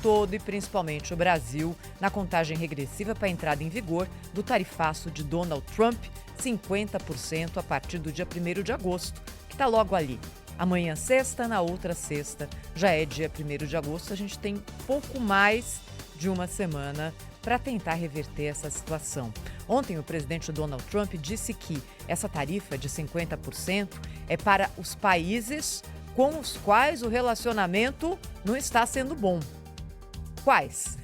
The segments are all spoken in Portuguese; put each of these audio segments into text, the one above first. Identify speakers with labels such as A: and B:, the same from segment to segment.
A: todo e principalmente o Brasil na contagem regressiva para a entrada em vigor do tarifaço de Donald Trump, 50% a partir do dia 1º de agosto, que está logo ali. Amanhã, sexta, na outra sexta, já é dia 1º de agosto, a gente tem pouco mais de uma semana para tentar reverter essa situação. Ontem, o presidente Donald Trump disse que essa tarifa de 50% é para os países com os quais o relacionamento não está sendo bom. Quais?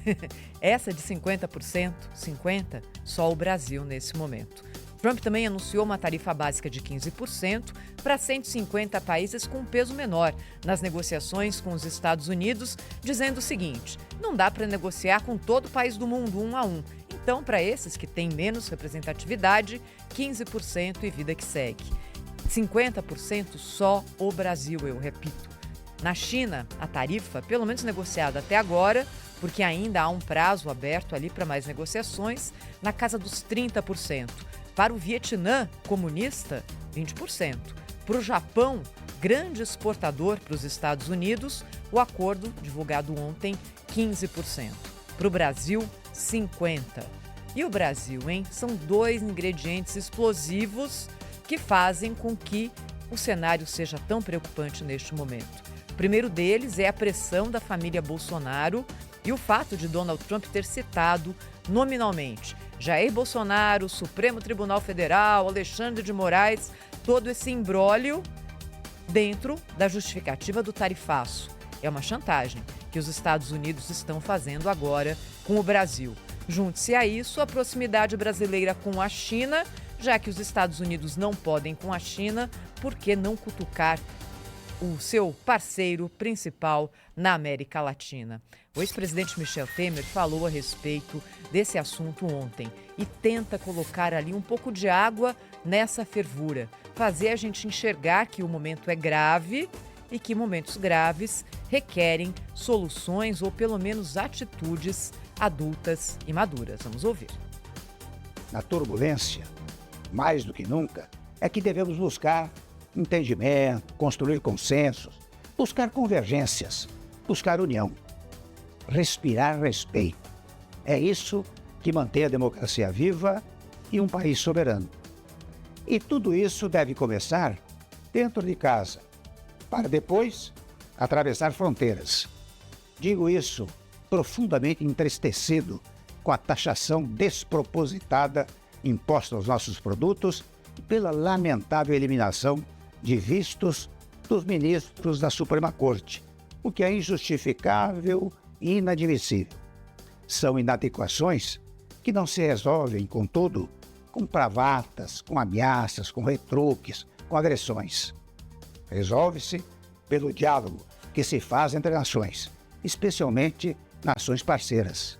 A: Essa de 50%, 50%, só o Brasil nesse momento. Trump também anunciou uma tarifa básica de 15% para 150 países com peso menor nas negociações com os Estados Unidos, dizendo o seguinte: não dá para negociar com todo país do mundo, um a um. Então, para esses que têm menos representatividade, 15% e vida que segue. 50% só o Brasil, eu repito. Na China, a tarifa, pelo menos negociada até agora, porque ainda há um prazo aberto ali para mais negociações, na casa dos 30%. Para o Vietnã comunista, 20%. Para o Japão, grande exportador para os Estados Unidos, o acordo, divulgado ontem, 15%. Para o Brasil, 50%. E o Brasil, hein? São dois ingredientes explosivos que fazem com que o cenário seja tão preocupante neste momento. O primeiro deles é a pressão da família Bolsonaro e o fato de Donald Trump ter citado nominalmente Jair Bolsonaro, Supremo Tribunal Federal, Alexandre de Moraes, todo esse imbróglio dentro da justificativa do tarifaço. É uma chantagem que os Estados Unidos estão fazendo agora com o Brasil. Junte-se a isso a proximidade brasileira com a China, já que os Estados Unidos não podem com a China, por que não cutucar o seu parceiro principal na América Latina? O ex-presidente Michel Temer falou a respeito desse assunto ontem e tenta colocar ali um pouco de água nessa fervura, fazer a gente enxergar que o momento é grave e que momentos graves requerem soluções ou pelo menos atitudes adultas e maduras. Vamos ouvir.
B: Na turbulência, mais do que nunca, é que devemos buscar entendimento, construir consensos, buscar convergências, buscar união, respirar respeito. É isso que mantém a democracia viva e um país soberano. E tudo isso deve começar dentro de casa, para depois atravessar fronteiras. Digo isso profundamente entristecido com a taxação despropositada imposta aos nossos produtos e pela lamentável eliminação de vistos dos ministros da Suprema Corte, o que é injustificável e inadmissível. São inadequações que não se resolvem, contudo, com bravatas, com ameaças, com retruques, com agressões. Resolve-se pelo diálogo que se faz entre nações, especialmente nações parceiras.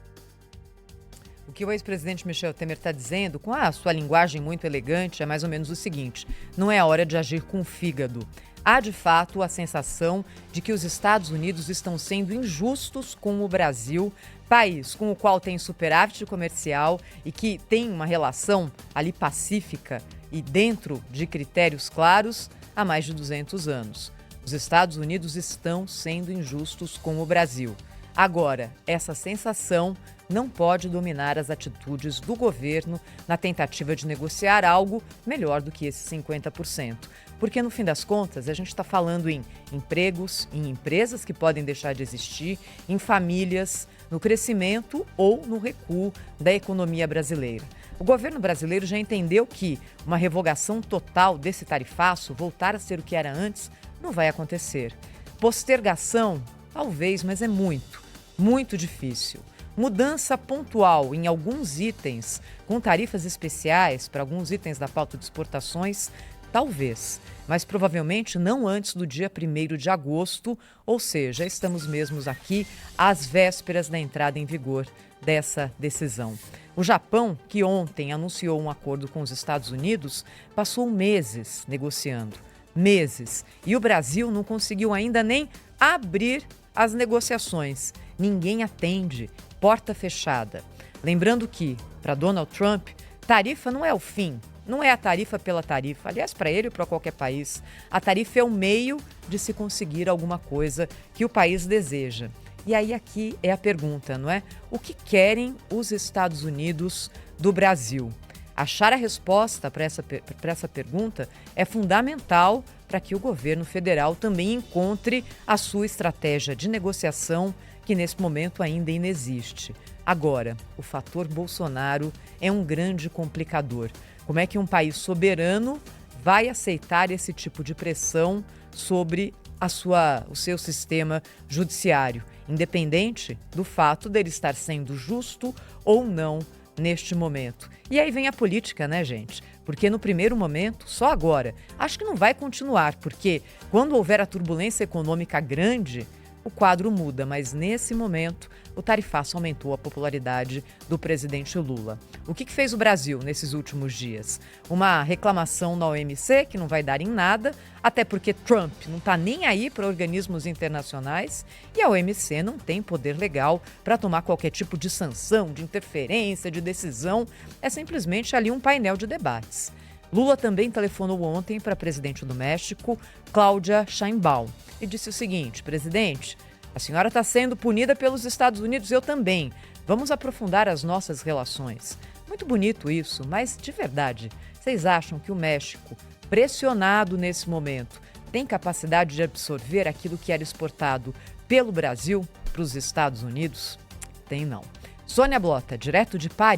A: O que o ex-presidente Michel Temer está dizendo, com a sua linguagem muito elegante, é mais ou menos o seguinte: não é hora de agir com o fígado. Há, de fato, a sensação de que os Estados Unidos estão sendo injustos com o Brasil, país com o qual tem superávit comercial e que tem uma relação ali pacífica e dentro de critérios claros há mais de 200 anos. Os Estados Unidos estão sendo injustos com o Brasil. Agora, essa sensação não pode dominar as atitudes do governo na tentativa de negociar algo melhor do que esse 50%. Porque, no fim das contas, a gente está falando em empregos, em empresas que podem deixar de existir, em famílias, no crescimento ou no recuo da economia brasileira. O governo brasileiro já entendeu que uma revogação total desse tarifaço, voltar a ser o que era antes, não vai acontecer. Postergação, talvez, mas é muito difícil. Mudança pontual em alguns itens, com tarifas especiais para alguns itens da pauta de exportações, talvez, mas provavelmente não antes do dia 1º de agosto, ou seja, estamos mesmo aqui às vésperas da entrada em vigor dessa decisão. O Japão, que ontem anunciou um acordo com os Estados Unidos, passou meses negociando. Meses. E o Brasil não conseguiu ainda nem abrir as negociações. Ninguém atende. Porta fechada. Lembrando que, para Donald Trump, tarifa não é o fim. Não é a tarifa pela tarifa. Aliás, para ele ou para qualquer país, a tarifa é o meio de se conseguir alguma coisa que o país deseja. E aí aqui é a pergunta, não é? O que querem os Estados Unidos do Brasil? Achar a resposta para essa pergunta é fundamental para que o governo federal também encontre a sua estratégia de negociação, que nesse momento ainda inexiste. Agora, o fator Bolsonaro é um grande complicador. Como é que um país soberano vai aceitar esse tipo de pressão sobre o seu sistema judiciário, independente do fato dele estar sendo justo ou não neste momento? E aí vem a política, né, gente? Porque no primeiro momento, só agora, acho que não vai continuar, porque quando houver a turbulência econômica grande, o quadro muda, mas nesse momento o tarifaço aumentou a popularidade do presidente Lula. O que fez o Brasil nesses últimos dias? Uma reclamação na OMC, que não vai dar em nada, até porque Trump não está nem aí para organismos internacionais e a OMC não tem poder legal para tomar qualquer tipo de sanção, de interferência, de decisão. É simplesmente ali um painel de debates. Lula também telefonou ontem para a presidente do México, Cláudia Sheinbaum, e disse o seguinte: presidente, a senhora está sendo punida pelos Estados Unidos, eu também. Vamos aprofundar as nossas relações. Muito bonito isso, mas de verdade, vocês acham que o México, pressionado nesse momento, tem capacidade de absorver aquilo que era exportado pelo Brasil para os Estados Unidos? Tem não. Sônia Blota, direto de Paris.